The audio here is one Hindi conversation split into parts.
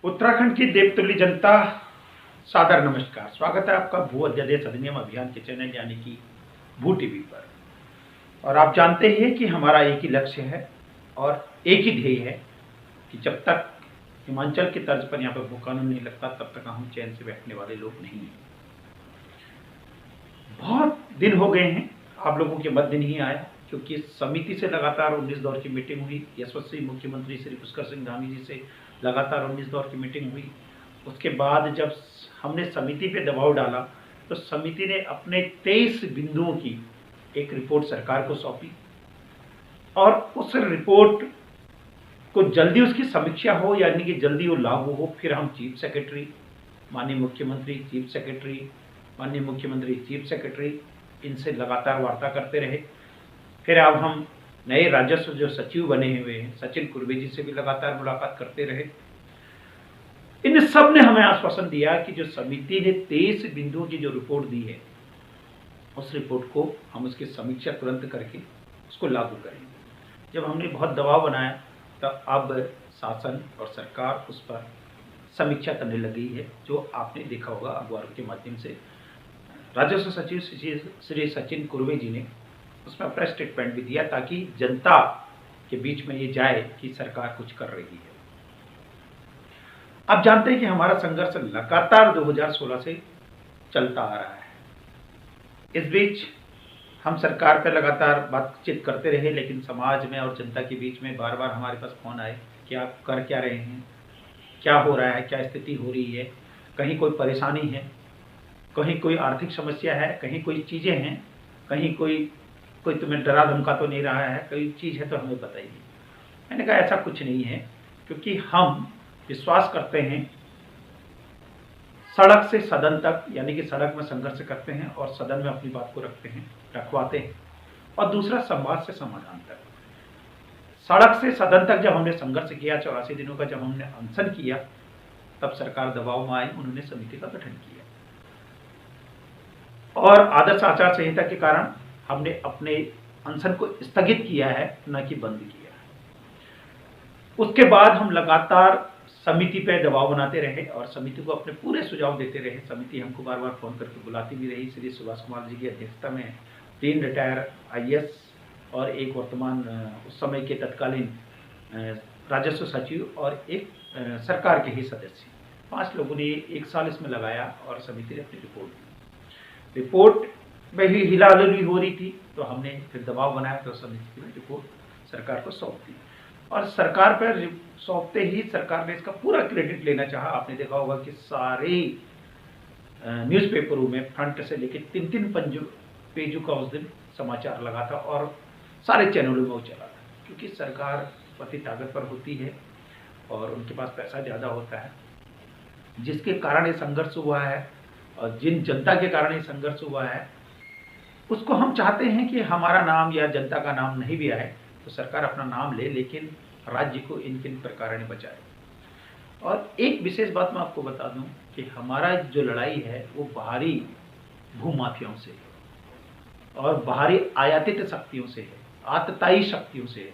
उत्तराखंड की देवतुल्य जनता, सादर नमस्कार। स्वागत है आपका भू अध्यादेश अधिनियम अभियान के चैनल यानी कि भू टीवी पर। और आप जानते ही हैं कि हमारा एक ही लक्ष्य है और एक ही ध्येय है कि जब तक हिमाचल की तर्ज पर यहाँ पर भू कानून नहीं लगता तब तक हम चैन से बैठने वाले लोग नहीं हैं। बहुत दिन हो गए हैं, आप लोगों के मध्य नहीं आया, क्योंकि समिति से लगातार 19 दौर की मीटिंग हुई। यशस्वी मुख्यमंत्री श्री पुष्कर सिंह धामी जी से लगातार 19 दौर की मीटिंग हुई। उसके बाद जब हमने समिति पे दबाव डाला तो समिति ने अपने 23 बिंदुओं की एक रिपोर्ट सरकार को सौंपी और उस रिपोर्ट को जल्दी उसकी समीक्षा हो, यानी कि जल्दी वो लागू हो। फिर हम चीफ सेक्रेटरी, माननीय मुख्यमंत्री, चीफ सेक्रेटरी, माननीय मुख्यमंत्री, चीफ सेक्रेटरी, इनसे लगातार वार्ता करते रहे। फिर अब हम नए राजस्व जो सचिव बने हुए हैं सचिन कुर्वे जी से भी लगातार मुलाकात करते रहे। इन सब ने हमें आश्वासन दिया कि जो समिति ने 23 बिंदुओं की जो रिपोर्ट दी है उस रिपोर्ट को हम उसकी समीक्षा तुरंत करके उसको लागू करेंगे। जब हमने बहुत दबाव बनाया तब अब शासन और सरकार उस पर समीक्षा करने लगी है, जो आपने देखा होगा अखबारों के माध्यम से। राजस्व सचिव श्री सचिन कुर्वे जी ने उसमें प्रेस स्टेटमेंट भी दिया ताकि जनता के बीच में ये जाए कि सरकार कुछ कर रही है। आप जानते हैं कि हमारा संघर्ष लगातार 2016 से चलता आ रहा है। इस बीच हम सरकार पर लगातार बातचीत करते रहे, लेकिन समाज में और जनता के बीच में बार बार हमारे पास फोन आए कि आप कर क्या रहे हैं, क्या हो रहा है, क्या स्थिति हो रही है, कहीं कोई परेशानी है, कहीं कोई आर्थिक समस्या है, कहीं कोई चीज़ें हैं, कहीं कोई तुम्हें डरा धमका तो नहीं रहा है, कोई चीज़ है तो हमें बताइए। मैंने कहा ऐसा कुछ नहीं है, क्योंकि हम विश्वास करते हैं सड़क से सदन तक, यानी कि सड़क में संघर्ष करते हैं और सदन में अपनी बात को रखवाते हैं, और दूसरा संवाद से समाधान तक। सड़क से सदन तक जब हमने संघर्ष किया, 84 दिनों का जब हमने अनशन किया, तब सरकार दबाव में आई, उन्होंने समिति का गठन किया और आदर्श आचार संहिता के कारण हमने अपने अनशन को स्थगित किया है, न कि बंद किया है। उसके बाद हम लगातार समिति पर दबाव बनाते रहे और समिति को अपने पूरे सुझाव देते रहे। समिति हमको बार बार फोन करके बुलाती भी रही। श्री सुभाष कुमार जी की अध्यक्षता में 3 रिटायर IAS और एक वर्तमान उस समय के तत्कालीन राजस्व सचिव और एक सरकार के ही सदस्य, 5 लोगों ने 1 साल इसमें लगाया और समिति ने अपनी रिपोर्ट में ही हिलाहुली हो रही थी, तो हमने फिर दबाव बनाया तो समिति ने रिपोर्ट सरकार को सौंप दी और सरकार पर सौंपते ही सरकार ने इसका पूरा क्रेडिट लेना चाहा। आपने देखा होगा कि सारे न्यूज़पेपरों में फ्रंट से लेकर 3-3 पेजों का उस दिन समाचार लगा था और सारे चैनलों में वो चला था, क्योंकि सरकार पति ताकत पर होती है और उनके पास पैसा ज़्यादा होता है, जिसके कारण ये संघर्ष हुआ है और जिन जनता के कारण ये संघर्ष हुआ है उसको हम चाहते हैं कि हमारा नाम या जनता का नाम नहीं भी आए तो सरकार अपना नाम ले, लेकिन राज्य को इन किन प्रकार ने बचाए। और एक विशेष बात मैं आपको बता दूं कि हमारा जो लड़ाई है वो बाहरी भूमाफियाओं से और बाहरी आयातित शक्तियों से है, आतताई शक्तियों से है।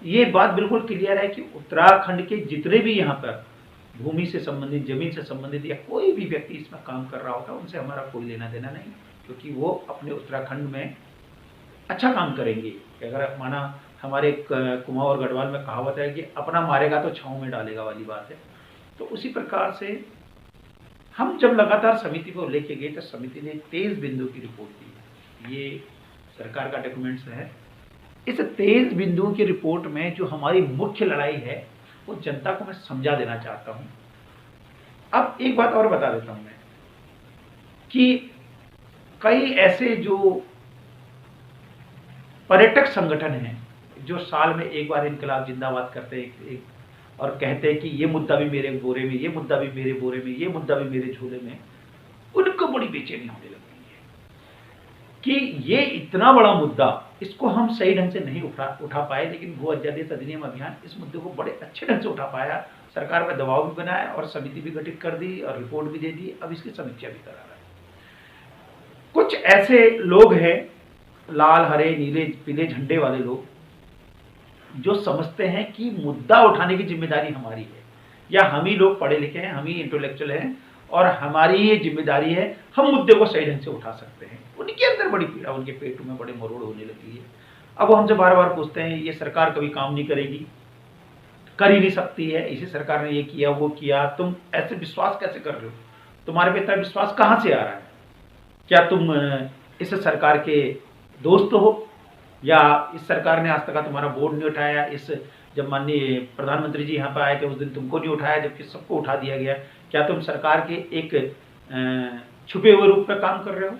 ये बात बिल्कुल क्लियर है कि उत्तराखंड के जितने भी यहाँ पर भूमि से संबंधित, जमीन से संबंधित या कोई भी व्यक्ति इसमें काम कर रहा होगा, उनसे हमारा कोई लेना देना नहीं, क्योंकि वो अपने उत्तराखंड में अच्छा काम करेंगे। अगर माना हमारे कुमाऊं और गढ़वाल में कहावत है कि अपना मारेगा तो छाँव में डालेगा वाली बात है, तो उसी प्रकार से हम जब लगातार समिति को लेके गए तो समिति ने 23 बिंदु की रिपोर्ट दी। ये सरकार का डॉक्यूमेंट्स है। इस 23 बिंदुओं की रिपोर्ट में जो हमारी मुख्य लड़ाई है वो जनता को मैं समझा देना चाहता हूँ। अब एक बात और बता देता हूँ मैं कि कई ऐसे जो पर्यटक संगठन हैं जो साल में एक बार इनकलाब जिंदाबाद करते हैं और कहते हैं कि ये मुद्दा भी मेरे बोरे में, ये मुद्दा भी मेरे बोरे में, ये मुद्दा भी मेरे झोले में, उनको बड़ी बेचैनी होने लगती है कि ये इतना बड़ा मुद्दा, इसको हम सही ढंग से नहीं उठा पाए, लेकिन भू अध्यादेश अधिनियम अभियान इस मुद्दे को बड़े अच्छे ढंग से उठा पाया। सरकार पर दबाव भी बनाया और समिति भी गठित कर दी और रिपोर्ट भी दे दी, अब इसकी समीक्षा भी करा रहा है। कुछ ऐसे लोग हैं, लाल हरे नीले पीले झंडे वाले लोग, जो समझते हैं कि मुद्दा उठाने की जिम्मेदारी हमारी है, या हम ही लोग पढ़े लिखे हैं, हम ही इंटेलेक्चुअल हैं और हमारी ये जिम्मेदारी है, हम मुद्दे को सही ढंग से उठा सकते हैं। उनके अंदर बड़ी पीड़ा, उनके पेट में बड़े मरोड़ होने लगी है। अब वो हमसे बार बार पूछते हैं ये सरकार कभी काम नहीं करेगी, कर ही नहीं सकती है, इसी सरकार ने ये किया वो किया, तुम ऐसे विश्वास कैसे कर रहे हो, तुम्हारे पे इतना विश्वास कहाँ से आ रहा है, क्या तुम इस सरकार के दोस्त हो, या इस सरकार ने आज तक तुम्हारा बोर्ड नहीं उठाया, इस जब माननीय प्रधानमंत्री जी यहाँ पर आए थे उस दिन तुमको नहीं उठाया जबकि सबको उठा दिया गया, क्या तुम सरकार के एक छुपे हुए रूप में काम कर रहे हो।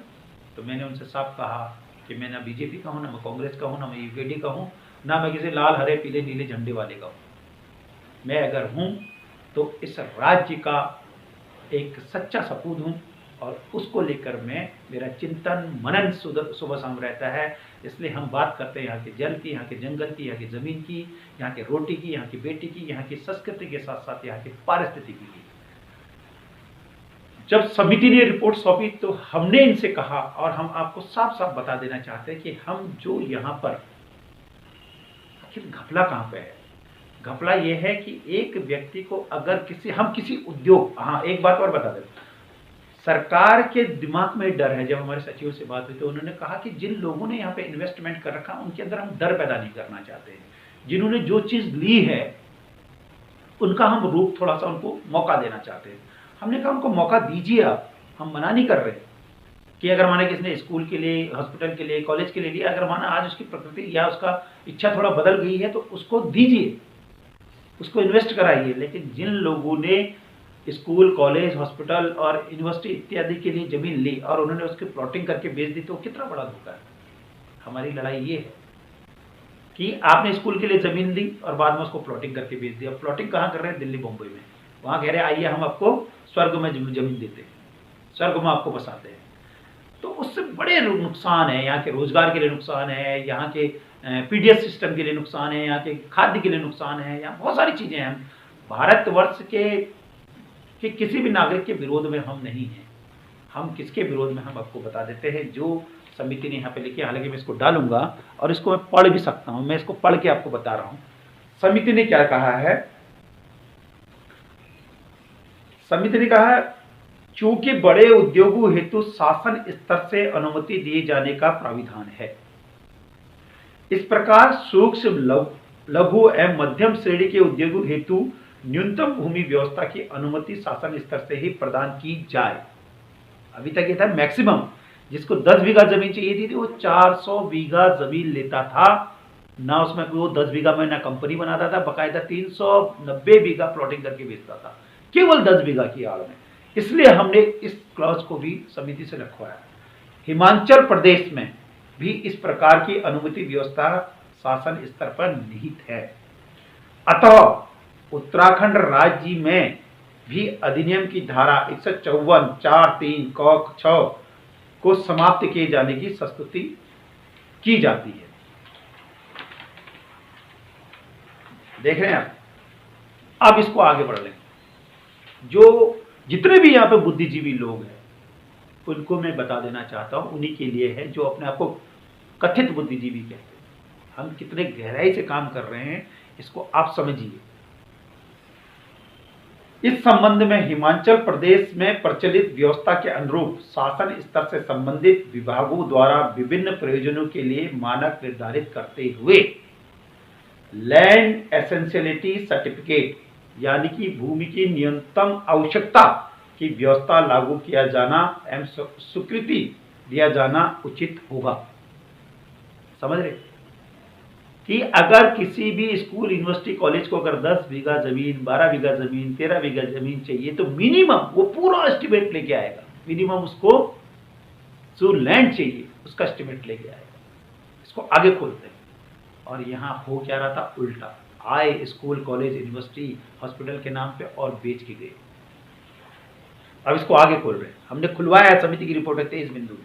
तो मैंने उनसे साफ कहा कि मैं ना बीजेपी का हूँ, ना मैं कांग्रेस का हूँ, ना मैं यूकेडी का हूँ, ना मैं किसी लाल हरे पीले नीले झंडे वाले का हूँ। मैं अगर हूँ तो इस राज्य का एक सच्चा सपूत हूँ और उसको लेकर मैं, मेरा चिंतन मनन सुबह शाम रहता है। इसलिए हम बात करते हैं यहाँ के जल की, यहाँ के जंगल की, यहाँ की ज़मीन की, यहाँ के रोटी की, यहाँ की बेटी की, यहाँ की संस्कृति के साथ साथ यहाँ की पारिस्थितिकी की। जब समिति ने रिपोर्ट सौंपी तो हमने इनसे कहा और हम आपको साफ साफ बता देना चाहते हैं कि हम जो यहाँ पर आखिर घपला कहाँ पे है। घपला ये है कि एक व्यक्ति को अगर किसी उद्योग, हाँ एक बात और बता दें, सरकार के दिमाग में डर है। जब हमारे सचिव से बात हुई तो उन्होंने कहा कि जिन लोगों ने यहाँ पे इन्वेस्टमेंट कर रखा उनके अंदर हम डर पैदा नहीं करना चाहते हैं, जिन्होंने जो चीज़ ली है उनका हम रूप थोड़ा सा उनको मौका देना चाहते हैं। हमने कहा उनको मौका दीजिए आप, हम मना नहीं कर रहे कि अगर माने किसने स्कूल के लिए, हॉस्पिटल के लिए, कॉलेज के लिए लिया, अगर माना आज उसकी प्रकृति या उसका इच्छा थोड़ा बदल गई है तो उसको दीजिए, उसको इन्वेस्ट कराइए। लेकिन जिन लोगों ने स्कूल, कॉलेज, हॉस्पिटल और यूनिवर्सिटी इत्यादि के लिए ज़मीन ली और उन्होंने उसकी प्लॉटिंग करके बेच दी तो कितना बड़ा धोखा है। हमारी लड़ाई ये है कि आपने स्कूल के लिए ज़मीन ली और बाद में उसको प्लॉटिंग करके बेच दिया। प्लॉटिंग कहाँ कर रहे हैं? दिल्ली, बम्बई में। वहाँ कह रहे हैं आइए हम आपको स्वर्ग में ज़मीन देते हैं, स्वर्ग में आपको बसाते हैं। तो उससे बड़े नुकसान है, यहाँ के रोजगार के लिए नुकसान है, यहाँ के पीडीएस सिस्टम के लिए नुकसान है, यहाँ के खाद्य के लिए नुकसान है, यहाँ बहुत सारी चीज़ें हैं। भारतवर्ष के किसी भी नागरिक के विरोध में हम नहीं हैं। हम किसके विरोध में, हम आपको बता देते हैं। जो समिति ने यहाँ पे लिखी, हालांकि मैं इसको डालूंगा और इसको मैं पढ़ भी सकता हूँ, मैं इसको पढ़ के आपको बता रहा हूँ। समिति ने क्या कहा है? समिति ने कहा है चूंकि बड़े उद्योगों हेतु शासन स्तर से अनुमति दिए जाने का प्राविधान है, इस प्रकार सूक्ष्म, लघु एवं मध्यम श्रेणी के उद्योगों हेतु न्यूनतम भूमि व्यवस्था की अनुमति शासन स्तर से ही प्रदान की जाए। अभी तक ये था मैक्सिमम, जिसको 10 बीघा जमीन चाहिए थी वो 400 बीघा जमीन लेता था ना, उसमें वो 10 बीघा में ना कंपनी बनाता था, बकायदा 390 बीघा प्लॉटिंग करके बेचता था, केवल 10 बीघा की आड़ में। इसलिए हमने इस क्लॉज को भी समिति से रखवाया। हिमाचल प्रदेश में भी इस प्रकार की अनुमति व्यवस्था शासन स्तर पर निहित है। अतः उत्तराखंड राज्य में भी अधिनियम की धारा 154 4(3) क 6 को समाप्त किए जाने की प्रस्तुति की जाती है। देख रहे हैं आप? अब इसको आगे बढ़ लें। जो जितने भी यहाँ पे बुद्धिजीवी लोग हैं उनको मैं बता देना चाहता हूँ, उन्हीं के लिए है जो अपने आप को कथित बुद्धिजीवी कहते हैं। हम कितने गहराई से काम कर रहे हैं इसको आप समझिए। इस संबंध में हिमाचल प्रदेश में प्रचलित व्यवस्था के अनुरूप शासन स्तर से संबंधित विभागों द्वारा विभिन्न प्रयोजनों के लिए मानक निर्धारित करते हुए लैंड एसेंशियलिटी सर्टिफिकेट यानी कि भूमि की न्यूनतम आवश्यकता की व्यवस्था लागू किया जाना एवं स्वीकृति दिया जाना उचित होगा। समझ रहे कि अगर किसी भी स्कूल, यूनिवर्सिटी, कॉलेज को अगर 10 बीघा जमीन, 12 बीघा जमीन, 13 बीघा जमीन चाहिए तो मिनिमम वो पूरा एस्टिमेट लेके आएगा। मिनिमम उसको जो लैंड चाहिए उसका एस्टिमेट लेके आएगा। इसको आगे खोलते हैं। और यहाँ हो क्या रहा था? उल्टा आए स्कूल, कॉलेज, यूनिवर्सिटी, हॉस्पिटल के नाम पे और बेच के गए। अब इसको आगे खोल रहे हैं। हमने खुलवाया है, समिति की रिपोर्ट है 23 बिंदु।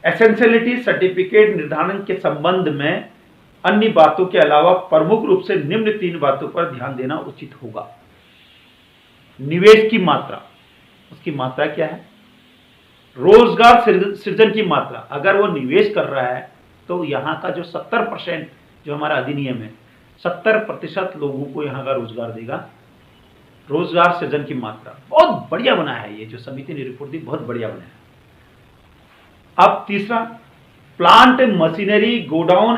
एसेंशियलिटी सर्टिफिकेट निर्धारण के संबंध में अन्य बातों के अलावा प्रमुख रूप से निम्न 3 बातों पर ध्यान देना उचित होगा। निवेश की मात्रा, उसकी मात्रा क्या है? रोजगार सृजन की मात्रा, अगर वो निवेश कर रहा है तो यहाँ का जो 70% जो हमारा अधिनियम है 70% लोगों को यहाँ का रोजगार देगा। रोजगार सृजन की मात्रा। बहुत बढ़िया बना है ये जो समिति ने रिपोर्ट दी, बहुत बढ़िया बना है। अब तीसरा, प्लांट मशीनरी गोडाउन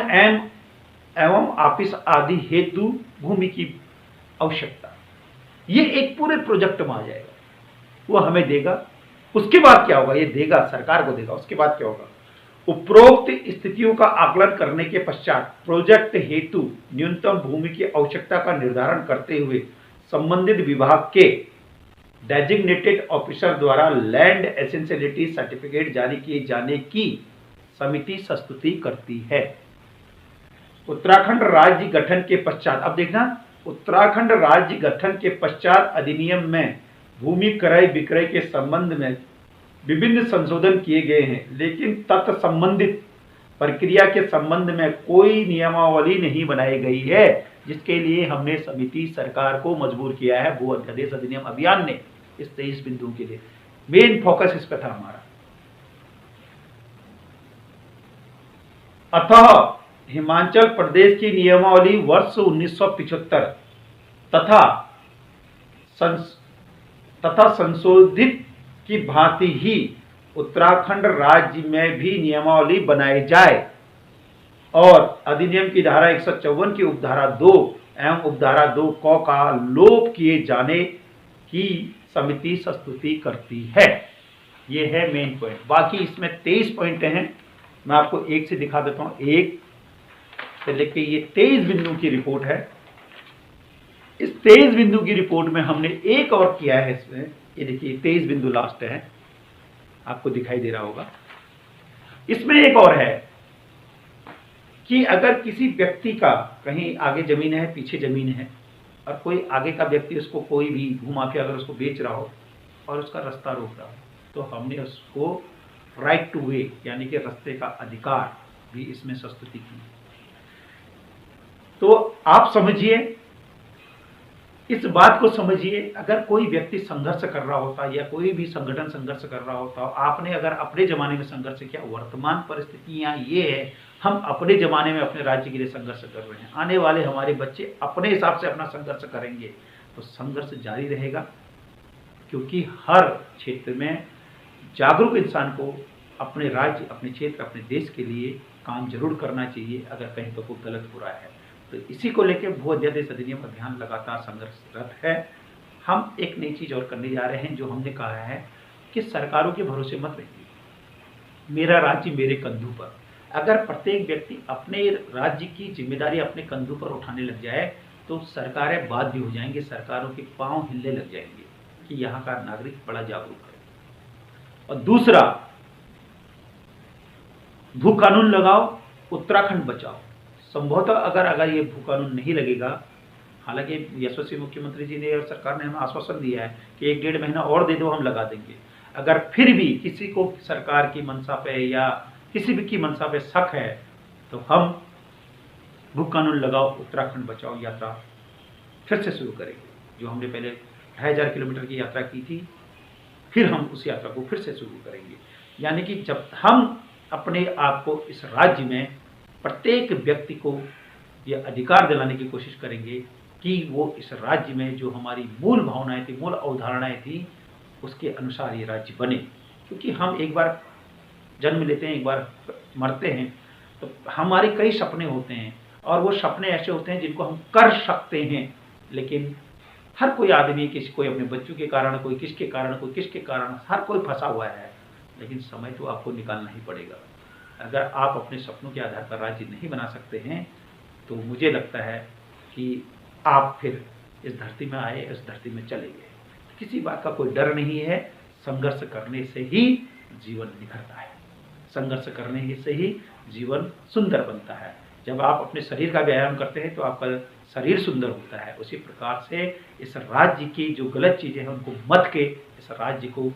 एवं ऑफिस आदि हेतु भूमि की आवश्यकता, ये एक पूरे प्रोजेक्ट में आ जाएगा, वो हमें देगा। उसके बाद क्या होगा, ये देगा सरकार को देगा, उसके बाद क्या होगा, उपरोक्त स्थितियों का आकलन करने के पश्चात प्रोजेक्ट हेतु न्यूनतम भूमि की आवश्यकता का निर्धारण करते हुए संबंधित विभाग के डेजिग्नेटेड ऑफिसर द्वारा लैंड एसेंशियलिटी सर्टिफिकेट जारी किए जाने की समिति संस्तुति करती है। उत्तराखंड राज्य गठन के पश्चात, अब देखना, उत्तराखंड राज्य गठन के पश्चात अधिनियम में भूमि क्रय विक्रय के संबंध में विभिन्न संशोधन किए गए हैं, लेकिन तत्संबंधित प्रक्रिया के संबंध में कोई नियमावली नहीं बनाई गई है, जिसके लिए हमने समिति सरकार को मजबूर किया है भू अध्यादेश अधिनियम अभियान ने इस 23 बिंदुओं के लिए। मेन फोकस इस पर था हमारा। अतः हिमाचल प्रदेश की नियमावली वर्ष 1975 तथा संशोधित की भांति ही उत्तराखंड राज्य में भी नियमावली बनाई जाए और अधिनियम की धारा 154 की उपधारा 2 एवं उपधारा 2 क का लोप किए जाने की समिति संस्तुति करती है। ये है मेन पॉइंट। बाकी इसमें 23 पॉइंट हैं, मैं आपको एक से दिखा देता हूं। एक से लेके ये 23 बिंदु की रिपोर्ट है। इस 23 बिंदु की रिपोर्ट में हमने एक और किया है इसमें, ये देखिए 23 बिंदु लास्ट है, आपको दिखाई दे रहा होगा। इसमें एक और है कि अगर किसी व्यक्ति का कहीं आगे जमीन है, पीछे जमीन है, और कोई आगे का व्यक्ति उसको कोई भी भूमाफिया अगर उसको बेच रहा हो और उसका रास्ता रोक रहा हो, तो हमने उसको राइट टू वे यानी कि रास्ते का अधिकार भी इसमें संस्तुति की। तो आप समझिए, इस बात को समझिए, अगर कोई व्यक्ति संघर्ष कर रहा होता या कोई भी संगठन संघर्ष कर रहा होता, आपने अगर अपने जमाने में संघर्ष किया, वर्तमान परिस्थितियां ये है, हम अपने जमाने में अपने राज्य के लिए संघर्ष कर रहे हैं, आने वाले हमारे बच्चे अपने हिसाब से अपना संघर्ष करेंगे, तो संघर्ष जारी रहेगा। क्योंकि हर क्षेत्र में जागरूक इंसान को अपने राज्य, अपने क्षेत्र, अपने देश के लिए काम जरूर करना चाहिए अगर कहीं तो कोई गलत हो रहा है। तो इसी को लेकर भू अध्यादेश अधिनियम अभियान लगातार संघर्षरत है। हम एक नई चीज और करने जा रहे हैं, जो हमने कहा है कि सरकारों के भरोसे मत रहिए, मेरा राज्य मेरे कंधों पर। अगर प्रत्येक व्यक्ति अपने राज्य की जिम्मेदारी अपने कंधों पर उठाने लग जाए तो सरकारें बाध्य हो जाएंगे, सरकारों के पांव हिलने लग जाएंगे कि यहाँ का नागरिक बड़ा जागरूक है। और दूसरा, भू कानून लगाओ, उत्तराखंड बचाओ। संभवतः अगर ये भू कानून नहीं लगेगा, हालांकि यशस्वी मुख्यमंत्री जी ने और सरकार ने हमें आश्वासन दिया है कि 1-1.5 महीना और दे दो, हम लगा देंगे। अगर फिर भी किसी को सरकार की मंशा पे या किसी भी की मंशा पे शक है तो हम भू कानून लगाओ उत्तराखंड बचाओ यात्रा फिर से शुरू करेंगे। जो हमने पहले 2500 किलोमीटर की यात्रा की थी, फिर हम उस यात्रा को फिर से शुरू करेंगे। यानी कि जब हम अपने आप को इस राज्य में प्रत्येक व्यक्ति को यह अधिकार दिलाने की कोशिश करेंगे कि वो इस राज्य में जो हमारी मूल भावनाएं थी, मूल अवधारणाएं थी, उसके अनुसार ये राज्य बने। क्योंकि हम एक बार जन्म लेते हैं, एक बार मरते हैं, तो हमारे कई सपने होते हैं और वो सपने ऐसे होते हैं जिनको हम कर सकते हैं, लेकिन हर कोई आदमी, किसी कोई अपने बच्चों के कारण, कोई किसके कारण, कोई किसके कारण, हर कोई फंसा हुआ है। लेकिन समय तो आपको निकालना ही पड़ेगा। अगर आप अपने सपनों के आधार पर राज्य नहीं बना सकते हैं तो मुझे लगता है कि आप फिर इस धरती में आए, इस धरती में चले गए। किसी बात का कोई डर नहीं है। संघर्ष करने से ही जीवन निखरता है, संघर्ष करने से ही जीवन सुंदर बनता है। जब आप अपने शरीर का व्यायाम करते हैं तो आपका शरीर सुंदर होता है। उसी प्रकार से इस राज्य की जो गलत चीज़ें हैं उनको मत के इस राज्य को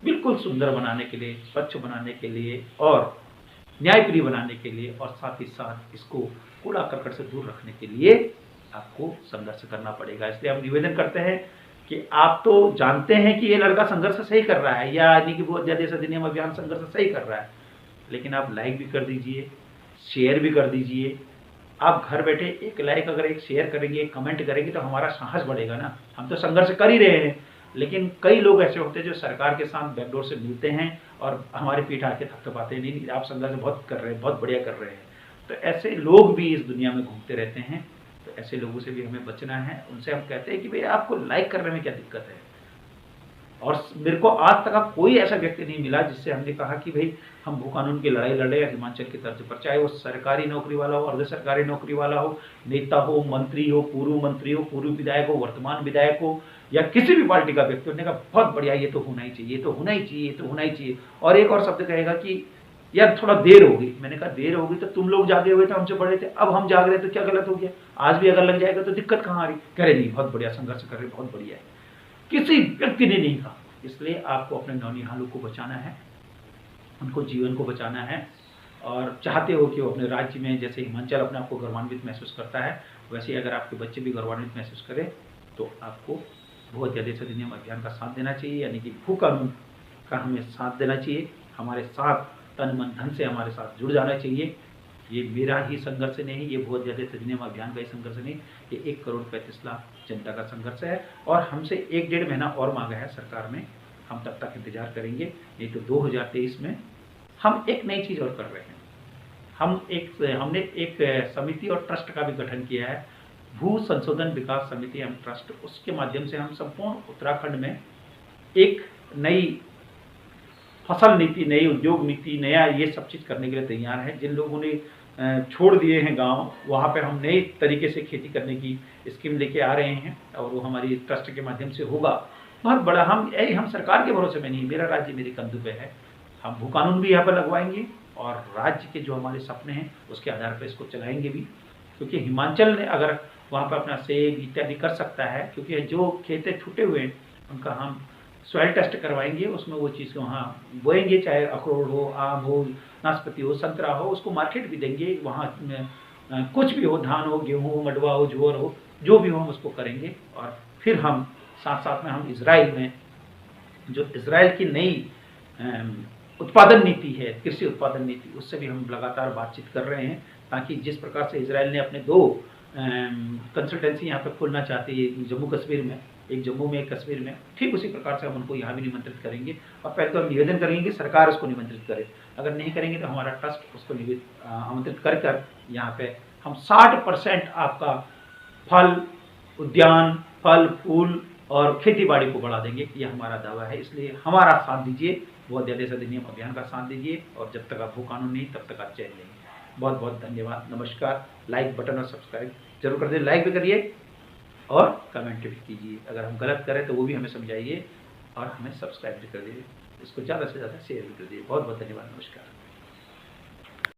बिल्कुल सुंदर बनाने के लिए, स्वच्छ बनाने के लिए और न्यायप्रिय बनाने के लिए और साथ ही साथ इसको कूड़ा करकट से दूर रखने के लिए आपको संघर्ष करना पड़ेगा। इसलिए हम निवेदन करते हैं कि आप तो जानते हैं कि ये लड़का संघर्ष सही कर रहा है, यानी कि भू अध्यादेश अधिनियम अभियान संघर्ष सही कर रहा है, लेकिन आप लाइक भी कर दीजिए, शेयर भी कर दीजिए आप घर बैठे एक लाइक अगर एक शेयर करेंगे, एक कमेंट करेंगे तो हमारा साहस बढ़ेगा ना। हम तो संघर्ष कर ही रहे हैं, लेकिन कई लोग ऐसे होते हैं जो सरकार के साथ बैकडोर से मिलते हैं और हमारे पीठ आके थपथपाते नहीं, नहीं आप संघर्ष बहुत कर रहे हैं, बहुत बढ़िया कर रहे हैं। तो ऐसे लोग भी इस दुनिया में घूमते रहते हैं, तो ऐसे लोगों से भी हमें बचना है। उनसे हम कहते हैं कि भाई आपको लाइक करने में क्या दिक्कत है। और मेरे को आज तक कोई ऐसा व्यक्ति नहीं मिला जिससे हमने कहा कि भाई हम भू कानून की लड़ाई लड़े हिमाचल की तर्ज पर, चाहे वो सरकारी नौकरी वाला हो, अर्ध सरकारी नौकरी वाला हो, नेता हो, मंत्री हो, पूर्व विधायक हो, वर्तमान विधायक हो, या किसी भी पार्टी का व्यक्ति। उन्होंने कहा बहुत बढ़िया, ये तो होना ही चाहिए, तो होना ही चाहिए, तो होना ही चाहिए। और एक और शब्द कहेगा कि यार थोड़ा देर होगी। मैंने कहा देर होगी तो तुम लोग जागे हुए थे, हमसे बड़े थे, अब हम जाग रहे तो क्या गलत हो गया? आज भी अगर लग जाएगा तो दिक्कत कहाँ आ रही? कह रहे नहीं बहुत बढ़िया संघर्ष कर रहे, बहुत बढ़िया है। किसी व्यक्ति ने नहीं कहा। इसलिए आपको अपने नौनिहालों को बचाना है, उनको जीवन को बचाना है। और चाहते हो कि वो अपने राज्य में, जैसे हिमाचल अपने आप को गौरवान्वित महसूस करता है, वैसे ही अगर आपके बच्चे भी गौरवान्वित महसूस करें तो आपको भू अध्यादेश अधिनियम अभियान का साथ देना चाहिए, यानी कि भू कानून का हमें साथ देना चाहिए। हमारे साथ तन मन धन से हमारे साथ जुड़ जाना चाहिए। ये मेरा ही संघर्ष नहीं, ये भू अध्यादेश अधिनियम अभियान का ही संघर्ष नहीं, ये 1 करोड़ 35 लाख जनता का संघर्ष है। और हमसे 1-1.5 महीना और मांगा है सरकार ने, हम तब तक इंतजार करेंगे। नहीं तो 2023 में हम एक नई चीज़ और कर रहे हैं। हमने एक समिति और ट्रस्ट का भी गठन किया है, भू संशोधन विकास समिति एवं ट्रस्ट। उसके माध्यम से हम संपूर्ण उत्तराखंड में एक नई फसल नीति, नई उद्योग नीति, नया ये सब चीज़ करने के लिए तैयार है। जिन लोगों ने छोड़ दिए हैं गांव, वहाँ पे हम नए तरीके से खेती करने की स्कीम लेके आ रहे हैं और वो हमारी ट्रस्ट के माध्यम से होगा। बहुत बड़ा हम सरकार के भरोसे में नहीं, मेरा राज्य मेरे कंधों पे है। हम भू कानून भी यहाँ पर लगवाएंगे और राज्य के जो हमारे सपने हैं उसके आधार पर इसको चलाएंगे भी। क्योंकि हिमाचल ने अगर वहाँ पर अपना सेब इत्यादि कर सकता है, क्योंकि जो खेतें छूटे हुए हैं उनका हम सॉइल टेस्ट करवाएंगे, उसमें वो चीज़ वहाँ बोएंगे, चाहे अखरोट हो, आम हो, नाशपाती हो, संतरा हो, उसको मार्केट भी देंगे। वहाँ कुछ भी हो, धान हो, गेहूँ हो, मडवा हो, ज्वार हो, जो भी हो हम उसको करेंगे। और फिर हम साथ साथ में हम इजराइल में, जो इजराइल की नई उत्पादन नीति है, कृषि उत्पादन नीति, उससे भी हम लगातार बातचीत कर रहे हैं, ताकि जिस प्रकार से इजराइल ने अपने 2 कंसल्टेंसी यहाँ पे खोलना चाहती है, जम्मू कश्मीर में, एक जम्मू में एक कश्मीर में, ठीक उसी प्रकार से हम उनको यहाँ भी निमंत्रित करेंगे। और पहले तो हम निवेदन करेंगे कि सरकार उसको निमंत्रित करे, अगर नहीं करेंगे तो हमारा ट्रस्ट उसको आमंत्रित कर यहाँ पे हम 60% आपका फल उद्यान, फल फूल और खेती बाड़ी को बढ़ा देंगे। ये हमारा दावा है। इसलिए हमारा साथ दीजिए, भू अध्यादेश अधिनियम अभियान का साथ दीजिए। और जब तक आप भू कानून नहीं, तब तक आप चैन नहीं। बहुत बहुत धन्यवाद, नमस्कार। लाइक बटन और सब्सक्राइब जरूर कर दीजिए, लाइक भी करिए और कमेंट भी कीजिए। अगर हम गलत करें तो वो भी हमें समझाइए और हमें सब्सक्राइब भी कर दीजिए, इसको ज़्यादा से ज़्यादा शेयर भी कर दीजिए। बहुत बहुत धन्यवाद, नमस्कार।